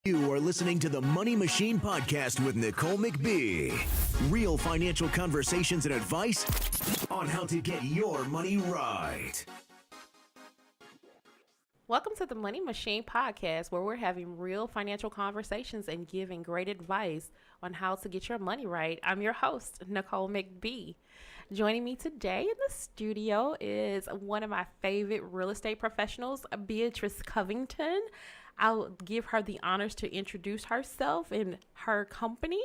You are listening to the Money Machine Podcast with Nicole Mcbee. Real financial conversations and advice on how to get your money right. Welcome to the Money Machine Podcast, where we're having real financial conversations and giving great advice on how to get your money right. I'm your host, Nicole Mcbee. Joining me today in the studio is one of my favorite real estate professionals, Beatrice Covington. I'll give her the honors to introduce herself and her company.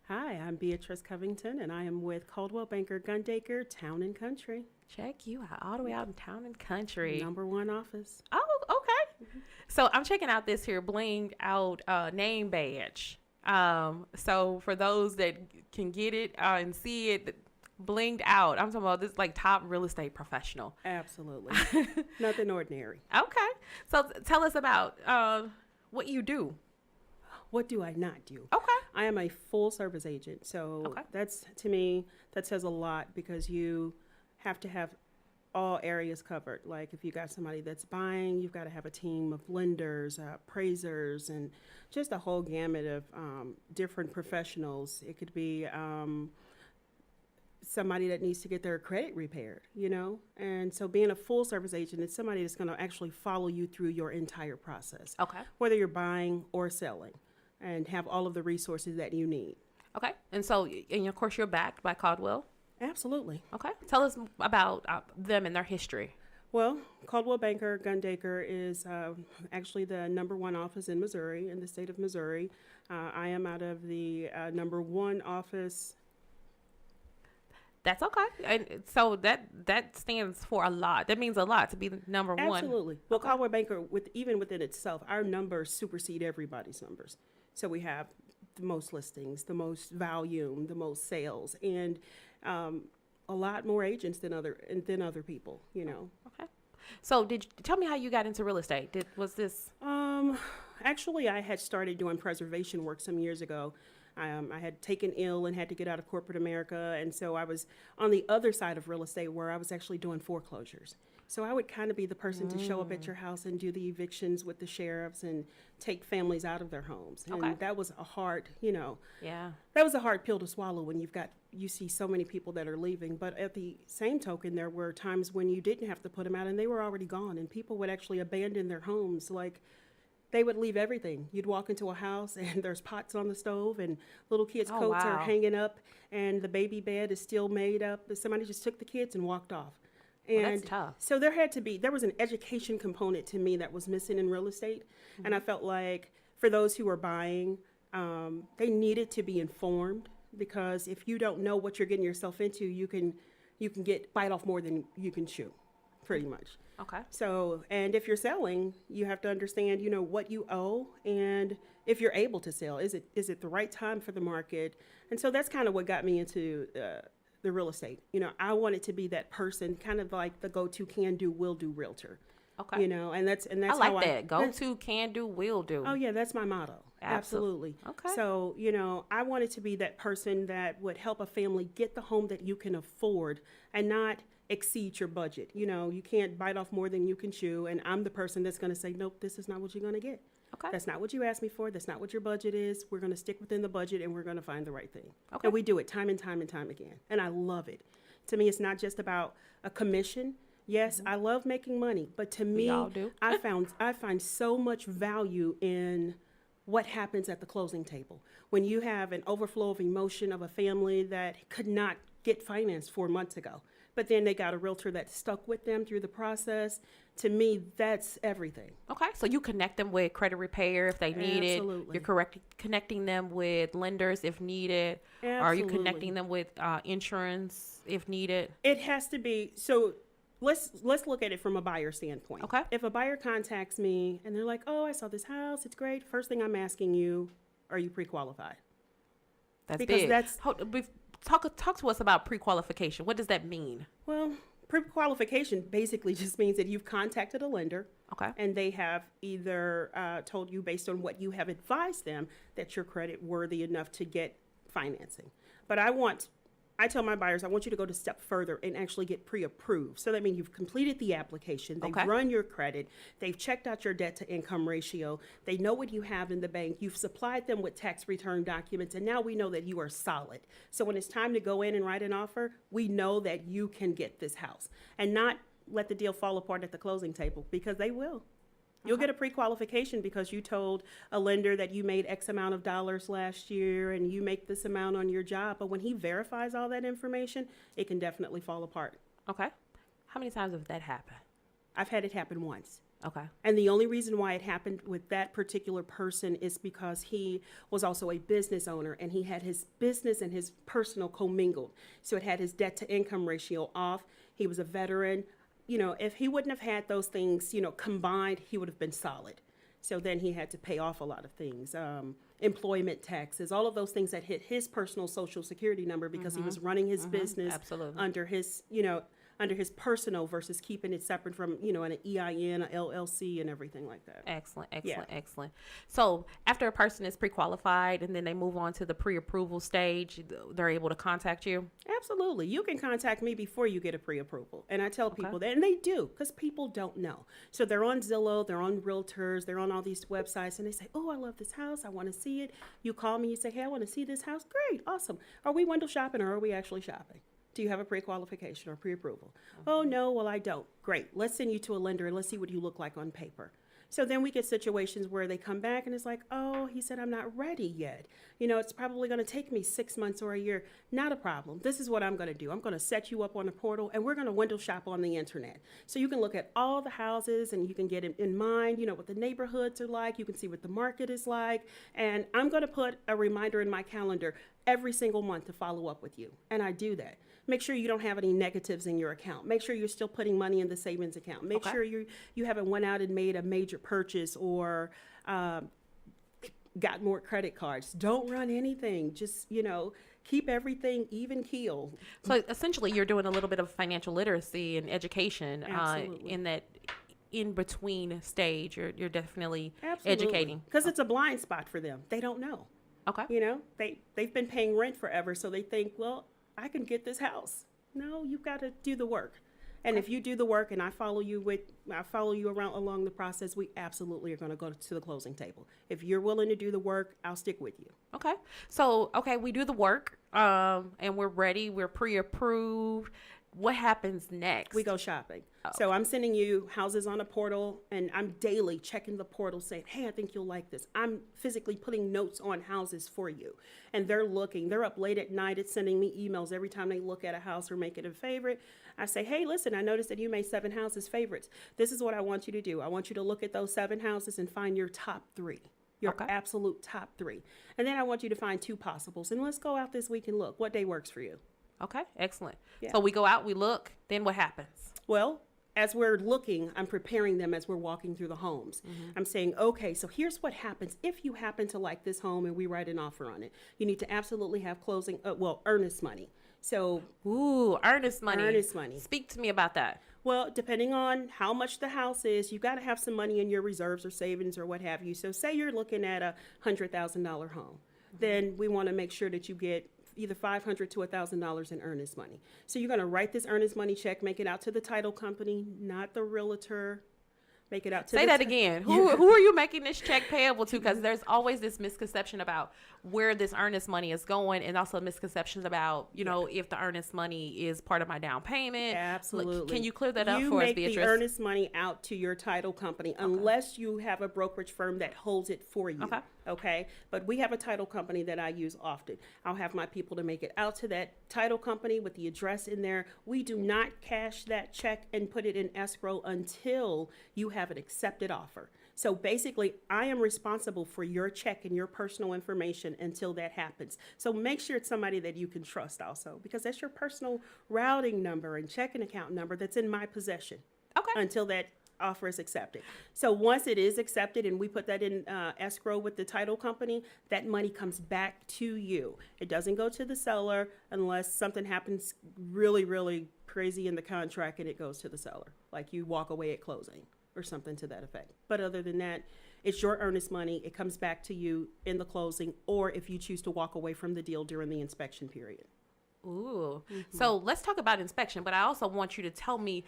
Hi, I'm Beatrice Covington, and I am with Coldwell Banker Gundaker, Town and Country. Check you out, all the way out in Town and Country. #1 office. Oh, okay. Mm-hmm. So I'm checking out this here blinged out name badge. So for those that can get it and see it blinged out, I'm talking about this like top real estate professional. Absolutely. Nothing ordinary. Okay. So tell us about what you do. What do I not do? Okay. I am a full service agent. So that's, to me, that says a lot because you have to have all areas covered. Like if you got somebody that's buying, you've got to have a team of lenders, appraisers, and just a whole gamut of different professionals. It could be somebody that needs to get their credit repaired, you know? And so being a full service agent is somebody that's going to actually follow you through your entire process. Okay. Whether you're buying or selling, and have all of the resources that you need. Okay. And so, and of course, you're backed by Coldwell. Absolutely. Okay. Tell us about them and their history. Well, Coldwell Banker Gundaker is actually the #1 office in Missouri, in the state of Missouri. I am out of the #1 office. That's okay. And so that stands for a lot. That means a lot to be the #1. Absolutely. Well, Coldwell Banker, even within itself, our numbers supersede everybody's numbers. So we have the most listings, the most volume, the most sales, and a lot more agents than other people, you know. Okay. So tell me how you got into real estate? Actually, I had started doing preservation work some years ago. I had taken ill and had to get out of corporate America, and so I was on the other side of real estate where I was actually doing foreclosures. So I would kind of be the person to show up at your house and do the evictions with the sheriffs and take families out of their homes. And that was a hard, that was a hard pill to swallow when you see so many people that are leaving. But at the same token, there were times when you didn't have to put them out and they were already gone, and people would actually abandon their homes. Like, they would leave everything. You'd walk into a house and there's pots on the stove and little kids' coats are hanging up and the baby bed is still made up. Somebody just took the kids and walked off. And that's tough. So there was an education component to me that was missing in real estate. Mm-hmm. And I felt like for those who are buying, they needed to be informed, because if you don't know what you're getting yourself into, you can bite off more than you can chew, pretty much. Okay. So, and if you're selling, you have to understand, what you owe, and if you're able to sell, is it the right time for the market? And so that's kind of what got me into the real estate. I wanted to be that person, kind of like the go-to can-do, will-do realtor. Okay. And that's I like that. Go-to, can-do, will-do. Oh yeah, that's my motto. Absolutely. Okay. So, I wanted to be that person that would help a family get the home that you can afford and not exceed your budget. You can't bite off more than you can chew, and I'm the person that's going to say, nope, this is not what you're going to get. Okay. That's not what you asked me for. That's not what your budget is. We're going to stick within the budget, and we're going to find the right thing. Okay. And we do it time and time and time again, and I love it. To me, it's not just about a commission. Yes, I love making money, but to me, we all do. I find so much value in what happens at the closing table. When you have an overflow of emotion of a family that could not get financed 4 months ago, but then they got a realtor that stuck with them through the process. To me, that's everything. Okay, so you connect them with credit repair if they need Absolutely. it. You're connecting them with lenders if needed. Absolutely. Are you connecting them with insurance if needed? It has to be. So let's look at it from a buyer standpoint. Okay. If a buyer contacts me and they're like, oh, I saw this house, it's great. First thing I'm asking you, are you pre-qualified? That's because big. Talk to us about pre-qualification. What does that mean? Well, pre-qualification basically just means that you've contacted a lender. Okay. And they have either told you, based on what you have advised them, that you're credit worthy enough to get financing. But I want I tell my buyers, I want you to go a step further and actually get pre-approved. So that means you've completed the application, they've run your credit, they've checked out your debt to income ratio, they know what you have in the bank, you've supplied them with tax return documents, and now we know that you are solid. So when it's time to go in and write an offer, we know that you can get this house and not let the deal fall apart at the closing table, because they will. You'll get a pre-qualification because you told a lender that you made X amount of dollars last year and you make this amount on your job. But when he verifies all that information, it can definitely fall apart. Okay. How many times have that happened? I've had it happen once. Okay. And the only reason why it happened with that particular person is because he was also a business owner and he had his business and his personal commingled. So it had his debt to income ratio off. He was a veteran. You know, if he wouldn't have had those things, you know, combined, he would have been solid. So then he had to pay off a lot of things, employment taxes, all of those things that hit his personal social security number because he was running his business under his, you know, under his personal versus keeping it separate from, you know, an EIN, an LLC and everything like that. Excellent, excellent, excellent. So after a person is pre-qualified and then they move on to the pre-approval stage, they're able to contact you? Absolutely. You can contact me before you get a pre-approval. And I tell people that, and they do, because people don't know. So they're on Zillow, they're on Realtors, they're on all these websites, and they say, oh, I love this house, I want to see it. You call me, you say, hey, I want to see this house. Great, awesome. Are we window shopping or are we actually shopping? Do you have a pre-qualification or pre-approval? Oh, no, well, I don't. Great. Let's send you to a lender and let's see what you look like on paper. So then we get situations where they come back and it's like, oh, he said, I'm not ready yet. You know, it's probably going to take me 6 months or a year. Not a problem. This is what I'm going to do. I'm going to set you up on a portal and we're going to window shop on the internet. So you can look at all the houses and you can get in mind, you know, what the neighborhoods are like. You can see what the market is like. And I'm going to put a reminder in my calendar every single month to follow up with you. And I do that. Make sure you don't have any negatives in your account. Make sure you're still putting money in the savings account. Make sure you haven't went out and made a major purchase or got more credit cards. Don't run anything. Just, you know, keep everything even keel. So essentially you're doing a little bit of financial literacy and education in that in between stage. You're definitely educating. Because it's a blind spot for them. They don't know. Okay. You know, they've been paying rent forever, so they think, well, I can get this house. No, you've got to do the work. And if you do the work and I follow you around along the process, we absolutely are going to go to the closing table. If you're willing to do the work, I'll stick with you. Okay. So, we do the work and we're ready. We're pre-approved. What happens next? We go shopping. So I'm sending you houses on a portal and I'm daily checking the portal saying, hey, I think you'll like this. I'm physically putting notes on houses for you. And they're looking. They're up late at night. It's sending me emails every time they look at a house or make it a favorite. I say, hey, listen, I noticed that you made 7 houses favorites. This is what I want you to do. I want you to look at those 7 houses and find your top 3. Your absolute top 3. And then I want you to find 2 possibles. And let's go out this week and look. What day works for you? Okay, excellent. Yeah. So we go out, we look, then what happens? Well, as we're looking, I'm preparing them as we're walking through the homes. I'm saying, okay, so here's what happens if you happen to like this home and we write an offer on it. You need to absolutely have earnest money. So, earnest money. Earnest money. Speak to me about that. Well, depending on how much the house is, you've got to have some money in your reserves or savings or what have you. So say you're looking at a $100,000 home. Then we want to make sure that you get either $500 to $1,000 in earnest money. So you're going to write this earnest money check, make it out to the title company, not the realtor. Make it out to Say that again. Who are you making this check payable to? Because there's always this misconception about where this earnest money is going, and also misconceptions about, you know, if the earnest money is part of my down payment. Absolutely. Can you clear that up for us, Beatrice? You make the earnest money out to your title company unless you have a brokerage firm that holds it for you. Okay. But we have a title company that I use often. I'll have my people to make it out to that title company with the address in there. We do not cash that check and put it in escrow until you have an accepted offer. So basically, I am responsible for your check and your personal information until that happens. So make sure it's somebody that you can trust also, because that's your personal routing number and checking account number that's in my possession. Until that offer is accepted. So once it is accepted and we put that in escrow with the title company, that money comes back to you. It doesn't go to the seller unless something happens really, really crazy in the contract and it goes to the seller, like you walk away at closing or something to that effect. But other than that, it's your earnest money. It comes back to you in the closing, or if you choose to walk away from the deal during the inspection period. Ooh. So let's talk about inspection, but I also want you to tell me,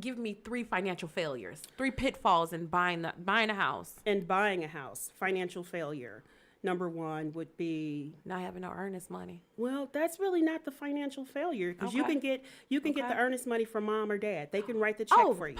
give me 3 financial failures, 3 pitfalls in buying a house. And buying a house, financial failure. Number 1 would be Not having no earnest money. well, that's really not the financial failure because you Okay. can get the earnest money from mom or dad. They can write the check for you.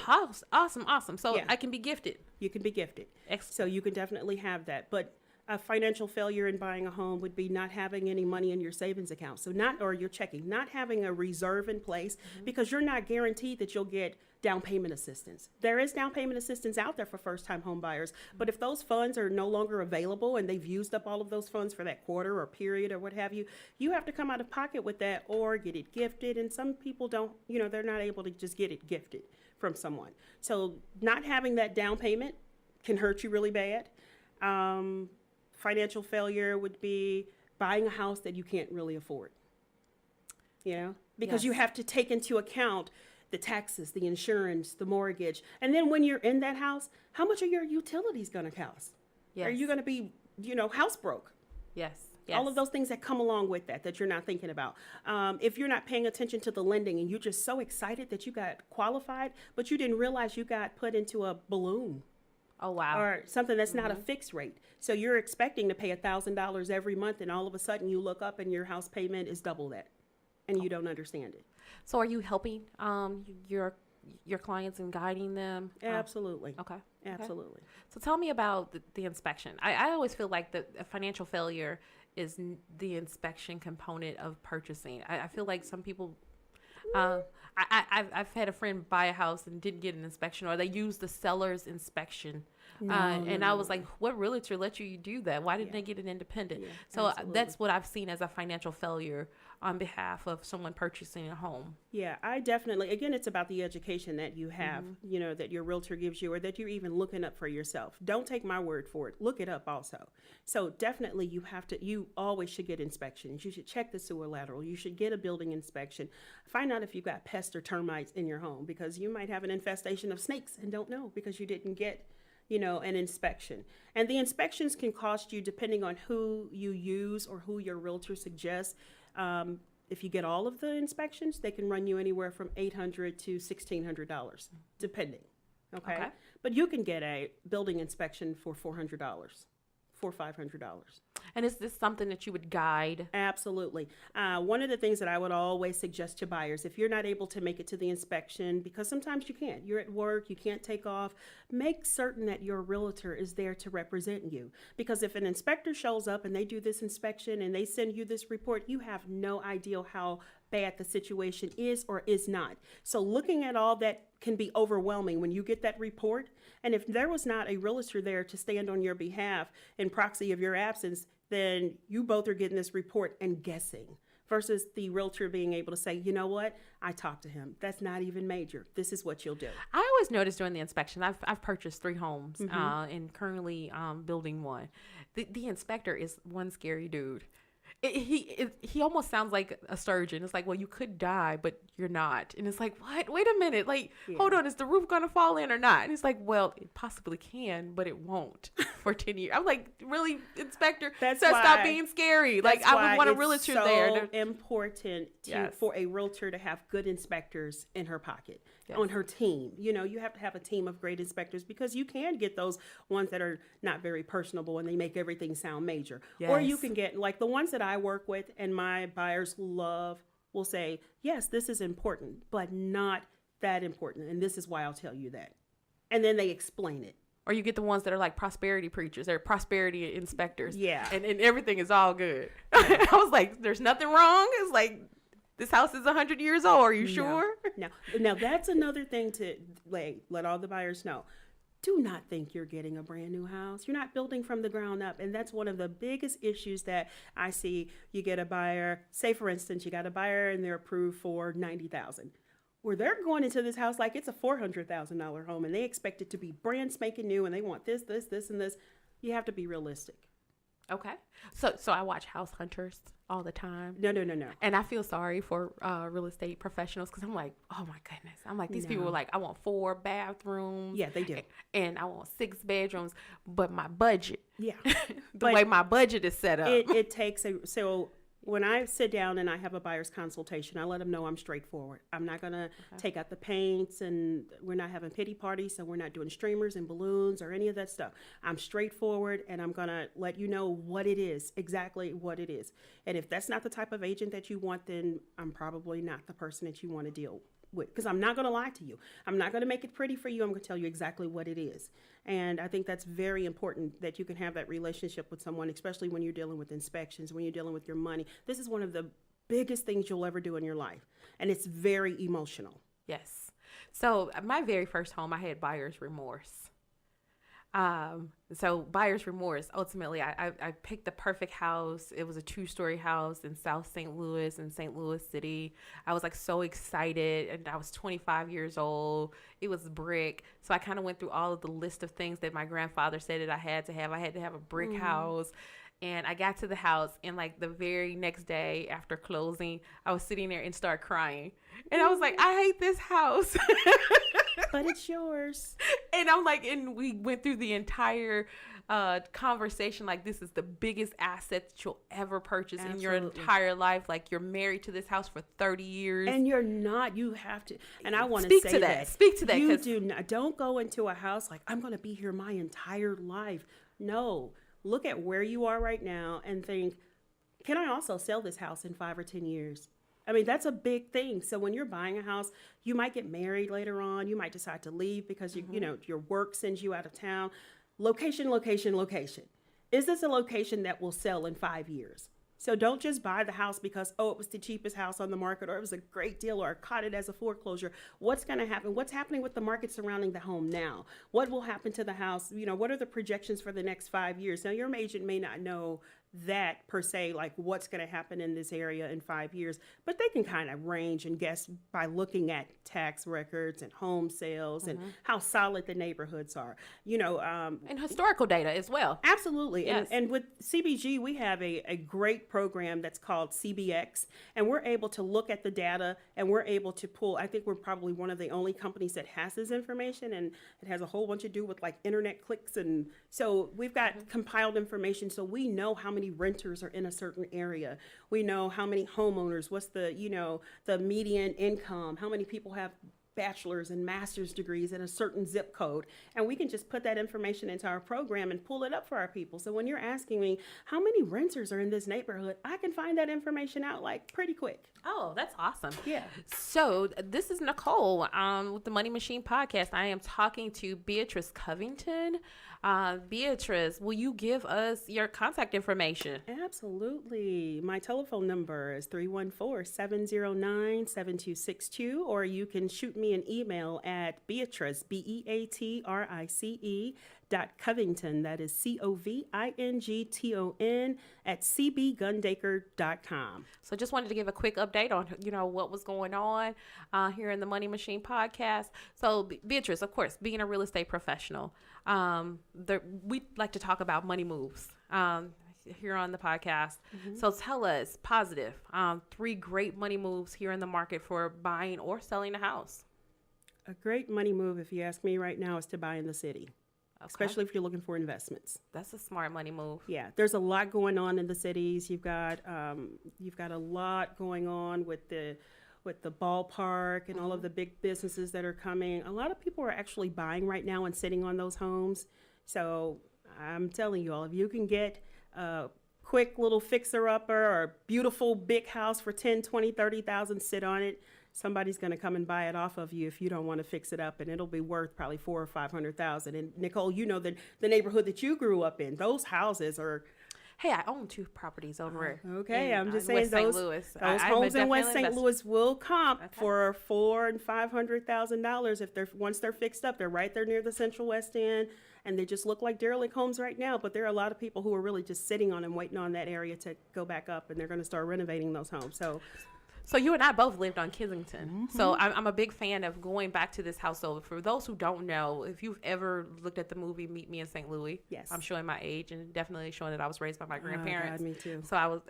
Awesome. So Yeah. I can be gifted. You can be gifted. Excellent. So you can definitely have that. But a financial failure in buying a home would be not having any money in your savings account. So or your checking, not having a reserve in place because you're not guaranteed that you'll get down payment assistance. There is down payment assistance out there for first-time home buyers, but if those funds are no longer available and they've used up all of those funds for that quarter or period or what have you, you have to come out of pocket with that or get it gifted. And some people don't, they're not able to just get it gifted from someone. So not having that down payment can hurt you really bad. Financial failure would be buying a house that you can't really afford, because you Yes. have to take into account the taxes, the insurance, the mortgage. And then when you're in that house, how much are your utilities going to cost? Yes. Are you going to be, house broke? Yes. All of those things that come along with that you're not thinking about. If you're not paying attention to the lending and you're just so excited that you got qualified, but you didn't realize you got put into a balloon. Oh, wow. Or something that's not a fixed rate. So you're expecting to pay $1,000 every month, and all of a sudden you look up and your house payment is double that, and you don't understand it. So are you helping your clients and guiding them? Absolutely. Okay. Absolutely. So tell me about the inspection. I always feel like a financial failure is the inspection component of purchasing. I feel like some people, I've had a friend buy a house and didn't get an inspection, or they used the seller's inspection. I was like, what realtor let you do that? Why didn't they get an independent? Yeah, so absolutely. that's what I've seen as a financial failure on behalf of someone purchasing a home. Yeah, I definitely, again, it's about the education that you have, that your realtor gives you or that you're even looking up for yourself. Don't take my word for it. Look it up also. So definitely you always should get inspections. You should check the sewer lateral. You should get a building inspection. Find out if you've got pests or termites in your home because you might have an infestation of snakes and don't know because you didn't get an inspection. And the inspections can cost you, depending on who you use or who your realtor suggests. If you get all of the inspections, they can run you anywhere from $800 to $1,600, depending. Okay? But you can get a building inspection for $400, $500. And is this something that you would guide? Absolutely. One of the things that I would always suggest to buyers, if you're not able to make it to the inspection, because sometimes you can't, you're at work, you can't take off, make certain that your realtor is there to represent you. Because if an inspector shows up and they do this inspection and they send you this report, you have no idea how bad the situation is or is not. So looking at all that can be overwhelming when you get that report. And if there was not a realtor there to stand on your behalf in proxy of your absence, then you both are getting this report and guessing versus the realtor being able to say, you know what, I talked to him. That's not even major. This is what you'll do. I always notice during the inspection, I've purchased 3 homes and currently building one. The inspector is one scary dude. He almost sounds like a surgeon. It's like, well, you could die, but you're not. And it's like, what? Wait a minute. Like, hold on. Is the roof going to fall in or not? And it's like, well, it possibly can, but it won't for 10 years. I'm like, really, inspector? Stop being scary. Like, I would want a realtor there. It's so important for a realtor to have good inspectors in her pocket, on her team. You have to have a team of great inspectors because you can get those ones that are not very personable and they make everything sound major. Yes. Or you can get, like the ones that I work with and my buyers will say, yes, this is important, but not that important. And this is why I'll tell you that. And then they explain it. Or you get the ones that are like prosperity preachers. They're prosperity inspectors. Yeah. And everything is all good. I was like, there's nothing wrong. It's like, this house is 100 years old. Are you sure? No. Now, that's another thing to let all the buyers know. Do not think you're getting a brand new house. You're not building from the ground up. And that's one of the biggest issues that I see. You get a buyer, say for instance, you got a buyer and they're approved for $90,000. Where they're going into this house like it's a $400,000 home and they expect it to be brand spanking new and they want this, and this. You have to be realistic. Okay. So I watch House Hunters all the time. No. And I feel sorry for real estate professionals because I'm like, oh my goodness. I'm like, these people are like, I want 4 bathrooms. Yeah, they do. And I want 6 bedrooms, but my budget. Yeah. the way my budget is set up. It takes When I sit down and I have a buyer's consultation, I let them know I'm straightforward. I'm not going to take out the paints, and we're not having pity parties, so we're not doing streamers and balloons or any of that stuff. I'm straightforward, and I'm going to let you know what it is, exactly what it is. And if that's not the type of agent that you want, then I'm probably not the person that you want to deal with, because I'm not going to lie to you. I'm not going to make it pretty for you. I'm going to tell you exactly what it is. And I think that's very important, that you can have that relationship with someone, especially when you're dealing with inspections, when you're dealing with your money. This is one of the biggest things you'll ever do in your life. And it's very emotional. Yes. So my very first home, I had buyer's remorse. So buyer's remorse, ultimately, I picked the perfect house. It was a 2-story house in South St. Louis, in St. Louis City. I was like so excited, and I was 25 years old. It was brick. So I kind of went through all of the list of things that my grandfather said that I had to have. I had to have a brick house. And I got to the house, and like the very next day after closing, I was sitting there and started crying. And I was like, I hate this house. But it's yours. And I'm like, and we went through the entire conversation like this is the biggest asset that you'll ever purchase in your entire life. Like, you're married to this house for 30 years. And you're not. You have to. And I want to Speak say to that. Speak to that. You do not. Don't go into a house like, I'm going to be here my entire life. No. Look at where you are right now and think, can I also sell this house in 5 or 10 years? I mean, that's a big thing. So when you're buying a house, you might get married later on. You might decide to leave because you know, your work sends you out of town. Location, location, location. Is this a location that will sell in 5 years? So don't just buy the house because, oh, it was the cheapest house on the market, or it was a great deal, or I caught it as a foreclosure. What's going to happen? What's happening with the market surrounding the home now? What will happen to the house? You know, what are the projections for the next 5 years? Now, your agent may not know that per se, like what's going to happen in this area in 5 years, but they can kind of range and guess by looking at tax records and home sales and how solid the neighborhoods are, you know. And historical data as well. Absolutely. Yes. And with CBG, we have a great program that's called CBX, and we're able to look at the data, and we're able to pull, I think we're probably one of the only companies that has this information, and it has a whole bunch to do with like internet clicks. And so we've got compiled information, so we know how many renters are in a certain area. We know how many homeowners, what's the, you know, the median income, how many people have bachelor's and master's degrees in a certain zip code. And we can just put that information into our program and pull it up for our people. So when you're asking me how many renters are in this neighborhood, I can find that information out like pretty quick. Oh, that's awesome. Yeah. So this is Nicole with the Money Machine Podcast. I am talking to Beatrice Covington. Beatrice, will you give us your contact information? Absolutely. My telephone number is 314-709-7262, or you can shoot me an email at Beatrice, Beatrice, .Covington, that is Covington at cbgundaker.com. So just wanted to give a quick update on, you know, what was going on here in the Money Machine Podcast. So Beatrice, of course, being a real estate professional, we like to talk about money moves here on the podcast. So tell us, positive, 3 great money moves here in the market for buying or selling a house. A great money move, if you ask me right now, is to buy in the city. Okay. Especially if you're looking for investments. That's a smart money move. Yeah, there's a lot going on in the cities. You've got a lot going on with the ballpark and all of the big businesses that are coming. A lot of people are actually buying right now and sitting on those homes. So I'm telling you all, if you can get a quick little fixer-upper or a beautiful big house for $10,000, $20,000, $30,000, sit on it. Somebody's going to come and buy it off of you if you don't want to fix it up, and it'll be worth probably $400,000 or $500,000. And Nicole, you know the neighborhood that you grew up in; those houses are. Hey, I own 2 properties over. Okay, I'm just saying West those homes in West St. Louis will comp for $400,000 and $500,000 if once they're fixed up. They're right there near the Central West End, and they just look like derelict homes right now. But there are a lot of people who are really just sitting on and waiting on that area to go back up, and they're going to start renovating those homes. So you and I both lived on Kensington. So I'm a big fan of going back to this household. For those who don't know, if you've ever looked at the movie Meet Me in St. Louis, yes, I'm showing my age and definitely showing that I was raised by my grandparents. God, me too. So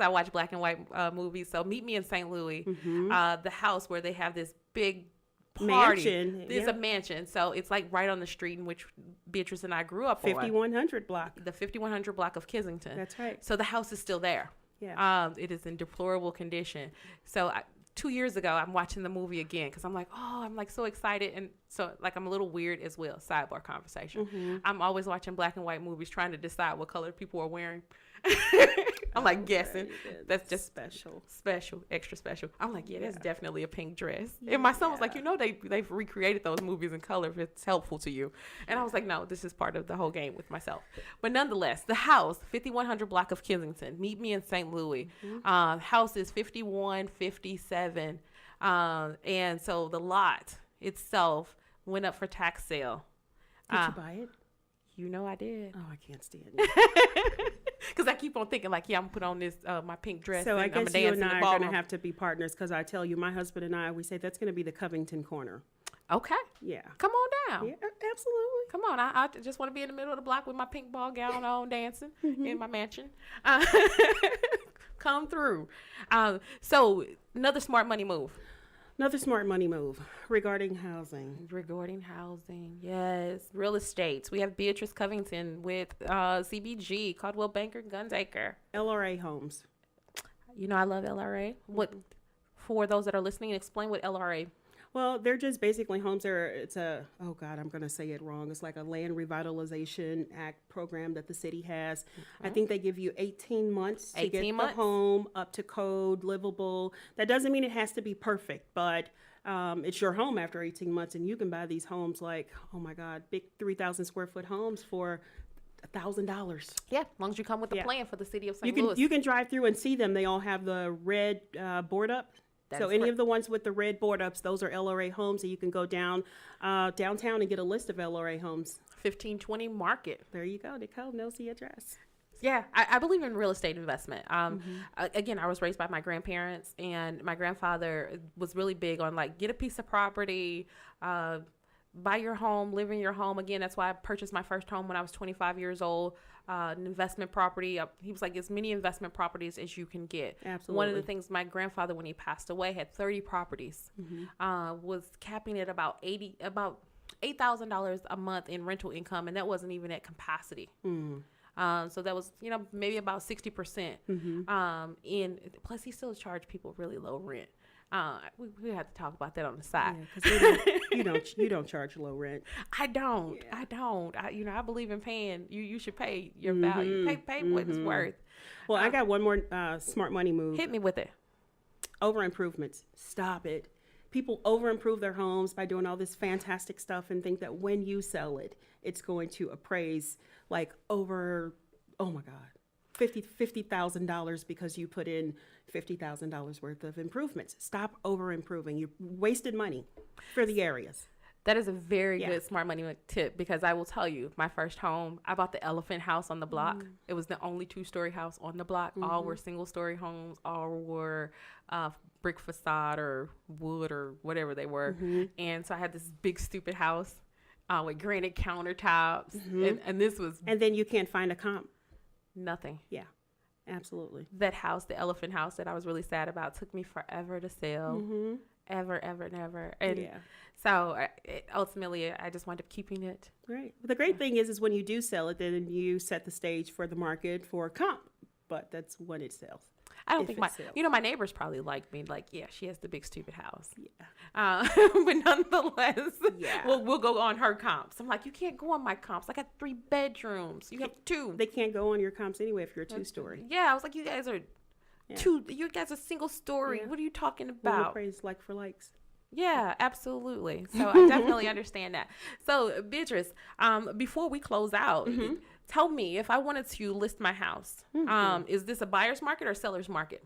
I watched black and white movies. So Meet Me in St. Louis, the house where they have this big party. Mansion. There's a mansion. So it's like right on the street in which Beatrice and I grew up on. 5100 block. The 5100 block of Kensington. That's right. So the house is still there. Yeah. It is in deplorable condition. So 2 years ago, I'm watching the movie again because I'm like, oh, I'm like so excited. And so like I'm a little weird as well. Sidebar conversation. I'm always watching black and white movies trying to decide what color people are wearing. I'm like guessing. That's just special, extra special. I'm like, yeah, that's definitely a pink dress. And my son was like, they've recreated those movies in color if it's helpful to you. And I was like, no, this is part of the whole game with myself. But nonetheless, the house, 5100 block of Kensington, meet me in St. Louis. House is 5157. And so the lot itself went up for tax sale. Did you buy it? You know I did. Oh, I can't stand it. Because I keep on thinking like, yeah, I'm going to put on this, my pink dress. So I I'm guess you and I are going to have to be partners because I tell you, my husband and I, we say that's going to be the Covington corner. Okay. Yeah. Come on down. Yeah, absolutely. Come on. I just want to be in the middle of the block with my pink ball gown on dancing in my mansion. Come through. So another smart money move. Another smart money move regarding housing. Yes. Real estate. We have Beatrice Covington with CBG, Coldwell Banker, Gundaker. LRA homes. You know I love LRA. What, for those that are listening, explain what LRA. Well, they're just basically homes. It's I'm going to say it wrong. It's like a land revitalization act program that the city has. I think they give you 18 months to get the home up to code, livable. That doesn't mean it has to be perfect, but it's your home after 18 months. And you can buy these homes like, oh my God, big 3,000 square foot homes for $1,000. Yeah, as long as you come with a plan for the city of St. Louis. You can drive through and see them. They all have the red board up. So any of the ones with the red board ups, those are LRA homes. So you can go down downtown and get a list of LRA homes. 1520 Market. There you go. Nicole knows the address. Yeah, I believe in real estate investment. Again, I was raised by my grandparents, and my grandfather was really big on like get a piece of property, buy your home, live in your home. Again, that's why I purchased my first home when I was 25 years old. An investment property. He was like, as many investment properties as you can get. Absolutely. One of the things my grandfather, when he passed away, had 30 properties, was capping at about $8,000 a month in rental income. And that wasn't even at capacity. So that was, maybe about 60%. Plus he still charged people really low rent. We have to talk about that on the side. Yeah, you don't charge low rent. I don't. I believe in paying. You should pay your value. Pay what it's worth. Well, I got one more smart money move. Hit me with it. Over improvements. Stop it. People over improve their homes by doing all this fantastic stuff and think that when you sell it, it's going to appraise like over, oh my God, $50,000 because you put in $50,000 worth of improvements. Stop over improving. You wasted money for the areas. That is a very good smart money tip, because I will tell you, my first home, I bought the elephant house on the block. It was the only 2-story house on the block. All were single-story homes. All were brick facade or wood or whatever they were. And so I had this big stupid house with granite countertops. And this was... And then you can't find a comp. Nothing. Yeah. Absolutely. That house, the elephant house that I was really sad about, took me forever to sell. Ever, never. And so ultimately, I just wound up keeping it. Right. The great thing is when you do sell it, then you set the stage for the market for a comp. But that's when it sells. I don't think my neighbors probably like me. Like, yeah, she has the big stupid house. Yeah. But nonetheless, we'll go on her comps. I'm like, you can't go on my comps. I got 3 bedrooms. You have 2. They can't go on your comps anyway if you're a 2-story. Yeah, I was like, you guys are 2. You guys are single story. Yeah. What are you talking about? Praise like for likes. Yeah, absolutely. So I definitely understand that. So Beatrice, before we close out, tell me, if I wanted to list my house, is this a buyer's market or seller's market?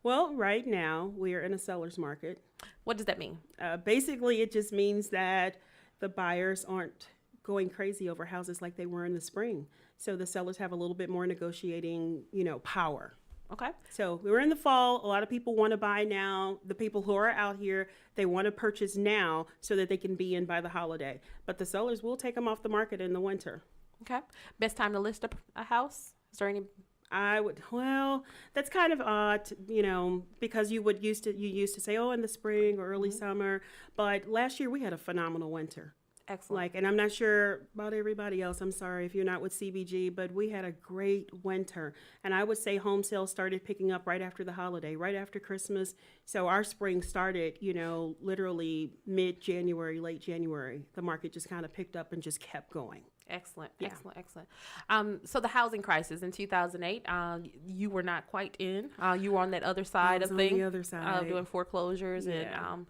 Well, right now we are in a seller's market. What does that mean? Basically, it just means that the buyers aren't going crazy over houses like they were in the spring. So the sellers have a little bit more negotiating, power. Okay. So we're in the fall. A lot of people want to buy now. The people who are out here, they want to purchase now so that they can be in by the holiday. But the sellers will take them off the market in the winter. Okay. Best time to list a house? Is there any? That's kind of odd, because you used to say, in the spring or early summer. But last year we had a phenomenal winter. Excellent. And I'm not sure about everybody else. I'm sorry if you're not with CBG, but we had a great winter. And I would say home sales started picking up right after the holiday, right after Christmas. So our spring started, literally mid-January, late January. The market just kind of picked up and just kept going. Excellent, Yeah. excellent. So the housing crisis in 2008, you were not quite in. You were on that other side of on things. the other side. Doing foreclosures Yeah. and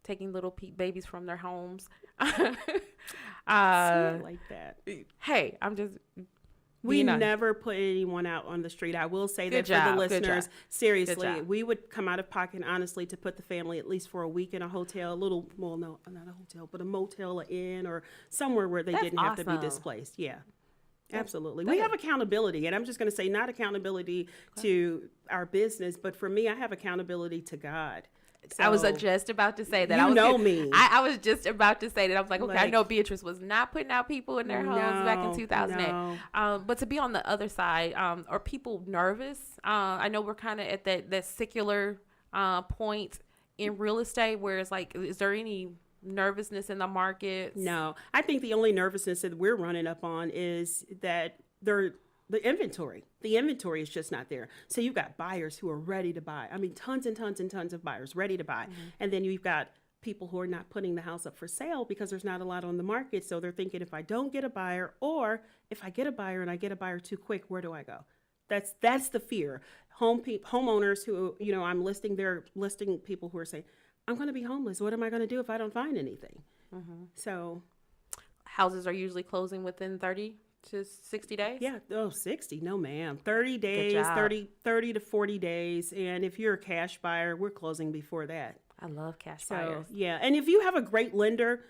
taking little babies from their homes. It's like that. Hey, I'm just... We being honest. never put anyone out on the street. I will say Good that job, for the good listeners, job. seriously, Good job. we would come out of pocket, honestly, to put the family at least for a week in a hotel, no, not a hotel, but a motel, an inn, or somewhere where they That's didn't have to be awesome. displaced. Yeah. Absolutely. that We is- have accountability, and I'm just going to say not accountability to our business, but for me, I have accountability to God. I was So- just about to say that. You I was know gonna- me. I was just about to say that. I was like, okay, I Like- know Beatrice was not putting out people in their homes back in No, 2008. no. But to be on the other side, are people nervous? I know we're kind of at that secular point in real estate where it's like, is there any nervousness in the market? No, I think the only nervousness that we're running up on is that the inventory. The inventory is just not there. So you've got buyers who are ready to buy. I mean, tons and tons and tons of buyers ready to buy. And then you've got people who are not putting the house up for sale because there's not a lot on the market. So they're thinking, if I don't get a buyer, or if I get a buyer and I get a buyer too quick, where do I go? That's the fear. Homeowners who, I'm listing people who are saying, I'm going to be homeless. What am I going to do if I don't find anything? So Houses are usually closing within 30 to 60 days? yeah, 60, no ma'am. 30 days, job. 30 to 40 days. And if you're a cash buyer, we're closing before that. I love cash So, buyers. yeah. And if you have a great lender,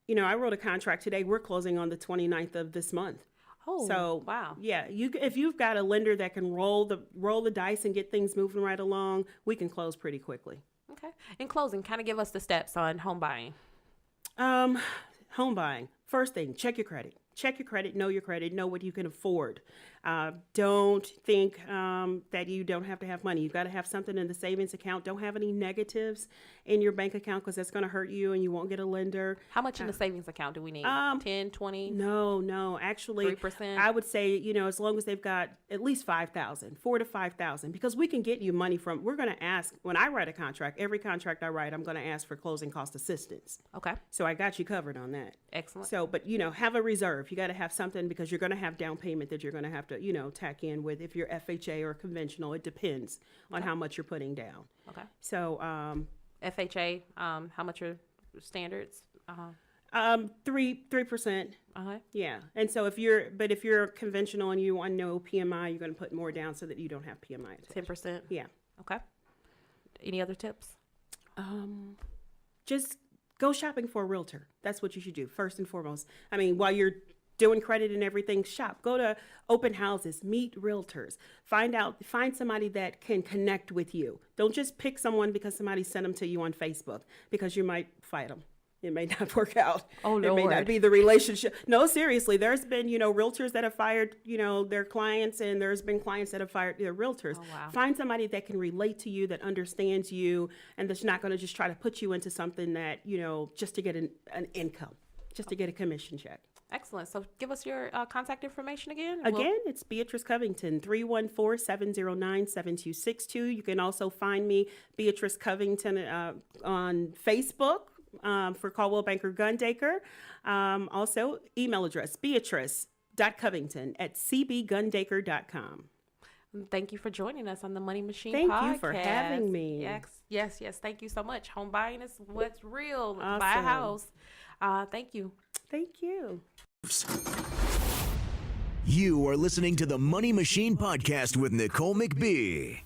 I wrote a contract today. We're closing on the 29th of this month. Oh, So, wow. Yeah, if you've got a lender that can roll the dice and get things moving right along, we can close pretty quickly. Okay. In closing, kind of give us the steps on home buying. Home buying. First thing, check your credit. Check your credit, know what you can afford. Don't think that you don't have to have money. You've got to have something in the savings account. Don't have any negatives in your bank account because that's going to hurt you and you won't get a lender. How much in the savings account do we need? 10, 20? No, actually, 3%? I would say, as long as they've got at least 5,000, 4,000 to 5,000, because we can get you money from, we're going to ask, when I write a contract, every contract I write, I'm going to ask for closing cost assistance. Okay. So I got you covered on that. Excellent. So, but, have a reserve. You got to have something because you're going to have down payment that you're going to have to, tack in with. If you're FHA or conventional, it depends on how much you're putting down. Okay. So, FHA, how much are standards? 3%. Yeah. And so if you're conventional and you want no PMI, you're going to put more down so that you don't have PMI. 10%? Yeah. Okay. Any other tips? Just go shopping for a realtor. That's what you should do first and foremost. I mean, while you're doing credit and everything, shop, go to open houses, meet realtors, find somebody that can connect with you. Don't just pick someone because somebody sent them to you on Facebook, because you might fight them. It may not work out. Oh, It may Lord. not be the relationship. No, seriously, there's been, realtors that have fired, their clients, and there's been clients that have fired their realtors. Oh, wow. Find somebody that can relate to you, that understands you, and that's not going to just try to put you into something that, just to get an income, just to get a commission check. Excellent. So give us your contact information again. Again, it's Beatrice Covington, 314-709-7262. You can also find me, Beatrice Covington, on Facebook for Coldwell Banker Gundaker. Also, email address, beatrice.covington@cbgundaker.com. Thank you for joining us on the Money Machine Thank podcast. you for having me. Yes. Thank you so much. Home buying is what's real. Buy a Awesome. house. Thank you. Thank you. You are listening to the Money Machine Podcast with Nicole Mcbee.